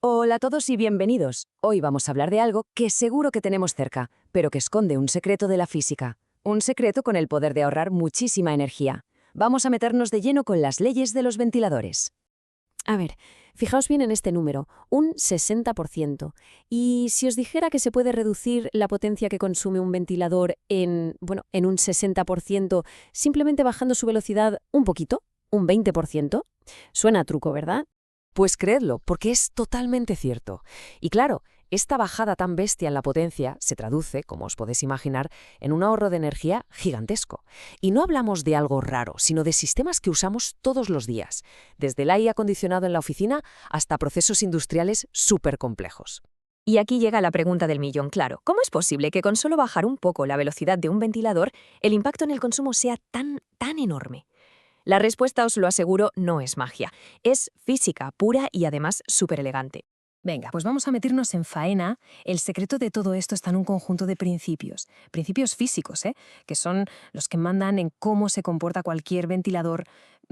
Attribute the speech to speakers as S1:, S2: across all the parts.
S1: Hola a todos y bienvenidos. Hoy vamos a hablar de algo que seguro que tenemos cerca, pero que esconde un secreto de la física. Un secreto con el poder de ahorrar muchísima energía. Vamos a meternos de lleno con las leyes de los ventiladores.
S2: A ver, fijaos bien en este número, un 60%. Y si os dijera que se puede reducir la potencia que consume un ventilador en un 60%, simplemente bajando su velocidad un poquito, un 20%, suena a truco, ¿verdad?
S3: Pues creedlo, porque es totalmente cierto. Y claro, esta bajada tan bestia en la potencia se traduce, como os podéis imaginar, en un ahorro de energía gigantesco. Y no hablamos de algo raro, sino de sistemas que usamos todos los días, desde el aire acondicionado en la oficina hasta procesos industriales súper complejos.
S4: Y aquí llega la pregunta del millón, claro. ¿Cómo es posible que con solo bajar un poco la velocidad de un ventilador, el impacto en el consumo sea tan enorme? La respuesta, os lo aseguro, no es magia. Es física pura y además súper elegante.
S5: Venga, pues vamos a meternos en faena. El secreto de todo esto está en un conjunto de principios físicos, que son los que mandan en cómo se comporta cualquier ventilador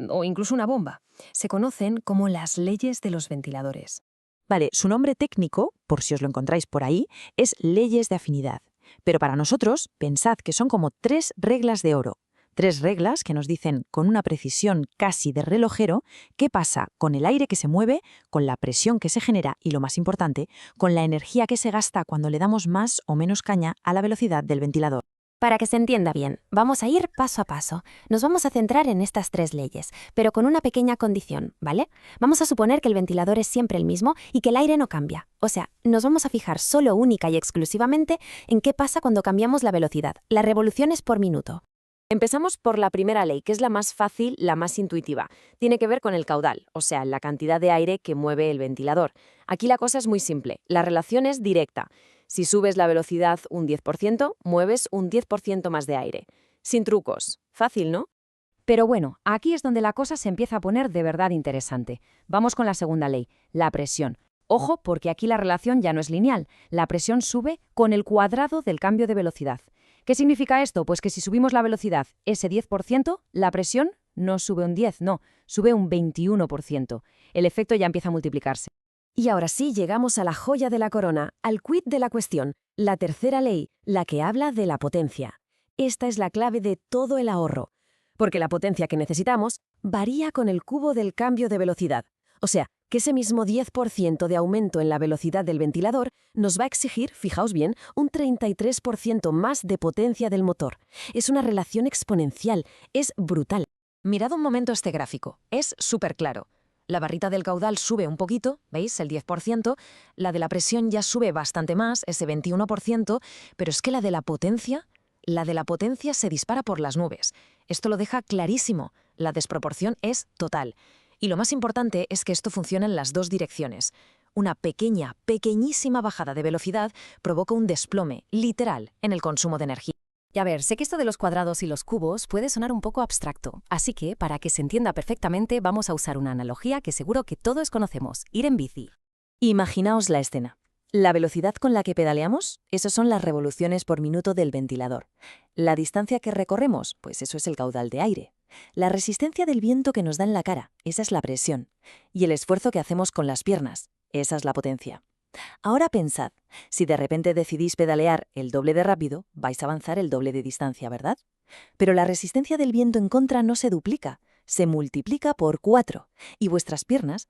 S5: o incluso una bomba. Se conocen como las leyes de los ventiladores.
S6: Vale, su nombre técnico, por si os lo encontráis por ahí, es leyes de afinidad. Pero para nosotros, pensad que son como 3 reglas de oro. 3 reglas que nos dicen con una precisión casi de relojero qué pasa con el aire que se mueve, con la presión que se genera y, lo más importante, con la energía que se gasta cuando le damos más o menos caña a la velocidad del ventilador.
S2: Para que se entienda bien, vamos a ir paso a paso. Nos vamos a centrar en estas 3 leyes, pero con una pequeña condición, ¿vale? Vamos a suponer que el ventilador es siempre el mismo y que el aire no cambia. O sea, nos vamos a fijar solo única y exclusivamente en qué pasa cuando cambiamos la velocidad, las revoluciones por minuto.
S1: Empezamos por la primera ley, que es la más fácil, la más intuitiva. Tiene que ver con el caudal, o sea, la cantidad de aire que mueve el ventilador. Aquí la cosa es muy simple. La relación es directa. Si subes la velocidad un 10%, mueves un 10% más de aire. Sin trucos. Fácil, ¿no?
S7: Pero bueno, aquí es donde la cosa se empieza a poner de verdad interesante. Vamos con la segunda ley, la presión. Ojo, porque aquí la relación ya no es lineal. La presión sube con el cuadrado del cambio de velocidad. ¿Qué significa esto? Pues que si subimos la velocidad ese 10%, la presión no sube un 10, no, sube un 21%. El efecto ya empieza a multiplicarse.
S4: Y ahora sí llegamos a la joya de la corona, al quid de la cuestión, la tercera ley, la que habla de la potencia. Esta es la clave de todo el ahorro, porque la potencia que necesitamos varía con el cubo del cambio de velocidad. O sea, que ese mismo 10% de aumento en la velocidad del ventilador nos va a exigir, fijaos bien, un 33% más de potencia del motor. Es una relación exponencial, es brutal.
S3: Mirad un momento este gráfico, es súper claro. La barrita del caudal sube un poquito, ¿veis? El 10%, la de la presión ya sube bastante más, ese 21%, pero es que la de la potencia se dispara por las nubes. Esto lo deja clarísimo, la desproporción es total. Y lo más importante es que esto funciona en las dos direcciones. Una pequeñísima bajada de velocidad provoca un desplome, literal, en el consumo de energía.
S2: Y a ver, sé que esto de los cuadrados y los cubos puede sonar un poco abstracto, así que, para que se entienda perfectamente, vamos a usar una analogía que seguro que todos conocemos, ir en bici.
S6: Imaginaos la escena. La velocidad con la que pedaleamos, esas son las revoluciones por minuto del ventilador. La distancia que recorremos, pues eso es el caudal de aire. La resistencia del viento que nos da en la cara, esa es la presión. Y el esfuerzo que hacemos con las piernas, esa es la potencia. Ahora pensad, si de repente decidís pedalear el doble de rápido, vais a avanzar el doble de distancia, ¿verdad? Pero la resistencia del viento en contra no se duplica, se multiplica por 4. Y vuestras piernas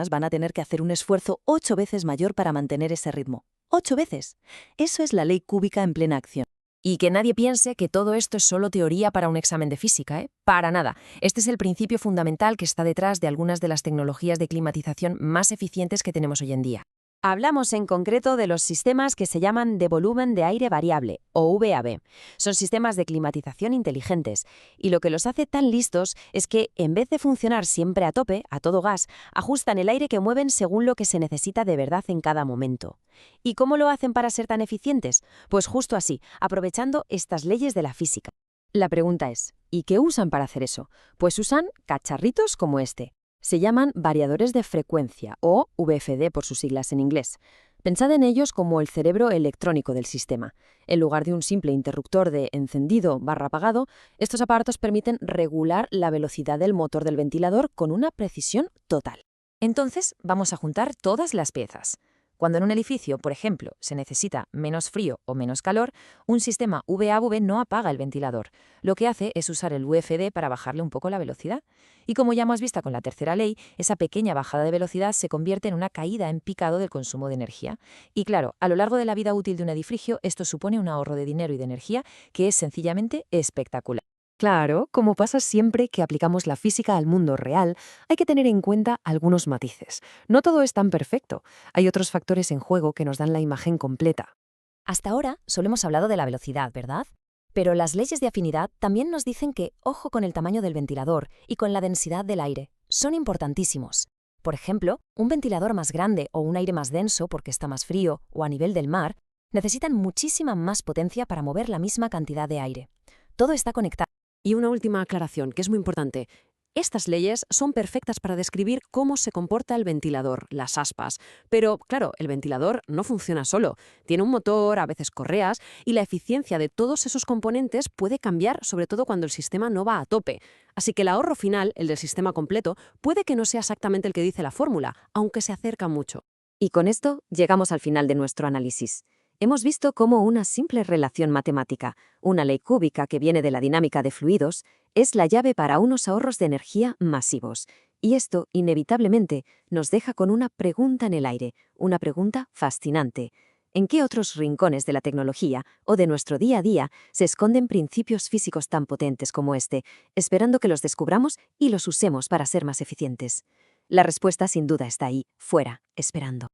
S6: van a tener que hacer un esfuerzo 8 veces mayor para mantener ese ritmo. 8 veces. Eso es la ley cúbica en plena acción.
S4: Y que nadie piense que todo esto es solo teoría para un examen de física, ¿eh? Para nada. Este es el principio fundamental que está detrás de algunas de las tecnologías de climatización más eficientes que tenemos hoy en día.
S1: Hablamos en concreto de los sistemas que se llaman de volumen de aire variable, o VAB. Son sistemas de climatización inteligentes, y lo que los hace tan listos es que, en vez de funcionar siempre a tope, a todo gas, ajustan el aire que mueven según lo que se necesita de verdad en cada momento. ¿Y cómo lo hacen para ser tan eficientes? Pues justo así, aprovechando estas leyes de la física. La pregunta es, ¿y qué usan para hacer eso? Pues usan cacharritos como este. Se llaman variadores de frecuencia, o VFD por sus siglas en inglés. Pensad en ellos como el cerebro electrónico del sistema. En lugar de un simple interruptor de encendido/apagado, estos aparatos permiten regular la velocidad del motor del ventilador con una precisión total.
S3: Entonces, vamos a juntar todas las piezas. Cuando en un edificio, por ejemplo, se necesita menos frío o menos calor, un sistema VAV no apaga el ventilador. Lo que hace es usar el VFD para bajarle un poco la velocidad. Y como ya hemos visto con la tercera ley, esa pequeña bajada de velocidad se convierte en una caída en picado del consumo de energía. Y claro, a lo largo de la vida útil de un edificio, esto supone un ahorro de dinero y de energía que es sencillamente espectacular.
S4: Claro, como pasa siempre que aplicamos la física al mundo real, hay que tener en cuenta algunos matices. No todo es tan perfecto. Hay otros factores en juego que nos dan la imagen completa.
S2: Hasta ahora solo hemos hablado de la velocidad, ¿verdad? Pero las leyes de afinidad también nos dicen que ojo con el tamaño del ventilador y con la densidad del aire. Son importantísimos. Por ejemplo, un ventilador más grande o un aire más denso porque está más frío o a nivel del mar, necesitan muchísima más potencia para mover la misma cantidad de aire. Todo está conectado.
S4: Y una última aclaración, que es muy importante. Estas leyes son perfectas para describir cómo se comporta el ventilador, las aspas. Pero, claro, el ventilador no funciona solo. Tiene un motor, a veces correas, y la eficiencia de todos esos componentes puede cambiar, sobre todo cuando el sistema no va a tope. Así que el ahorro final, el del sistema completo, puede que no sea exactamente el que dice la fórmula, aunque se acerca mucho.
S1: Y con esto llegamos al final de nuestro análisis. Hemos visto cómo una simple relación matemática, una ley cúbica que viene de la dinámica de fluidos, es la llave para unos ahorros de energía masivos. Y esto, inevitablemente, nos deja con una pregunta en el aire, una pregunta fascinante. ¿En qué otros rincones de la tecnología o de nuestro día a día se esconden principios físicos tan potentes como este, esperando que los descubramos y los usemos para ser más eficientes? La respuesta sin duda está ahí, fuera, esperando.